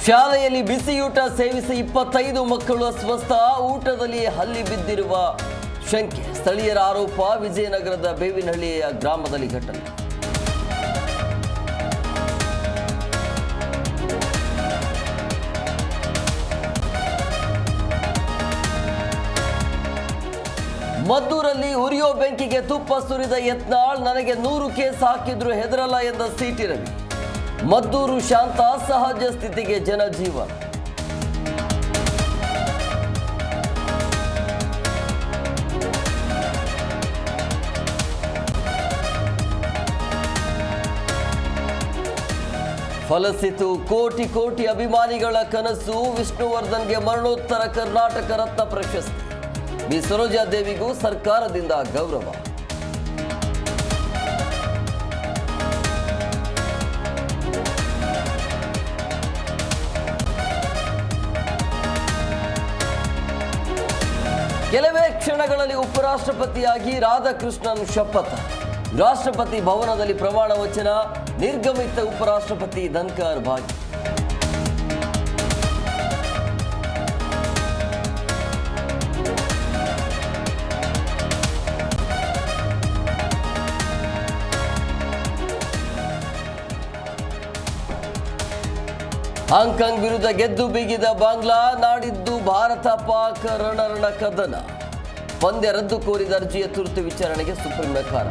ಶಾಲೆಯಲ್ಲಿ ಬಿಸಿಯೂಟ ಸೇವಿಸಿ 25 ಮಕ್ಕಳು ಅಸ್ವಸ್ಥ, ಊಟದಲ್ಲಿ ಹಲ್ಲಿ ಬಿದ್ದಿರುವ ಶಂಕೆ. ಸ್ಥಳೀಯರ ಆರೋಪ. ವಿಜಯನಗರದ ಬೇವಿನಹಳ್ಳಿಯ ಗ್ರಾಮದಲ್ಲಿ ಘಟನೆ. ಮದ್ದೂರಲ್ಲಿ ಉರಿಯೋ ಬೆಂಕಿಗೆ ತುಪ್ಪ ಸುರಿದ ಯತ್ನಾಳ್. ನನಗೆ 100 ಕೇಸ್ ಹಾಕಿದ್ರು ಹೆದರಲ್ಲ ಎಂದ ಸಿಟಿ ರವಿ. ಮದ್ದೂರು ಶಾಂತ, ಸಹಜ ಸ್ಥಿತಿಗೆ ಜನಜೀವನ. ಫಲಸಿತು ಕೋಟಿ ಕೋಟಿ ಅಭಿಮಾನಿಗಳ ಕನಸು. ವಿಷ್ಣುವರ್ಧನ್ಗೆ ಮರಣೋತ್ತರ ಕರ್ನಾಟಕ ರತ್ನ ಪ್ರಶಸ್ತಿ. ಬಿ ಸರೋಜಾದೇವಿಗೂ ಸರ್ಕಾರದಿಂದ ಗೌರವ. ಕೆಲವೇ ಕ್ಷಣಗಳಲ್ಲಿ ಉಪರಾಷ್ಟ್ರಪತಿಯಾಗಿ ರಾಧಾಕೃಷ್ಣನ್ ಶಪಥ. ರಾಷ್ಟ್ರಪತಿ ಭವನದಲ್ಲಿ ಪ್ರಮಾಣ ವಚನ. ನಿರ್ಗಮಿತ ಉಪರಾಷ್ಟ್ರಪತಿ ಧನ್ಕರ್ ಭಾಗಿ. ಹಾಂಕಾಂಗ್ ವಿರುದ್ಧ ಗೆದ್ದು ಬೀಗಿದ ಬಾಂಗ್ಲಾ. ನಾಡಿದ್ದು ಭಾರತ ಪಾಕ್ ರಣ ಕದನ. ಪಂದ್ಯ ರದ್ದು ಕೋರಿದ ಅರ್ಜಿಯ ತುರ್ತು ವಿಚಾರಣೆಗೆ ಸುಪ್ರೀಂ ನಕಾರ.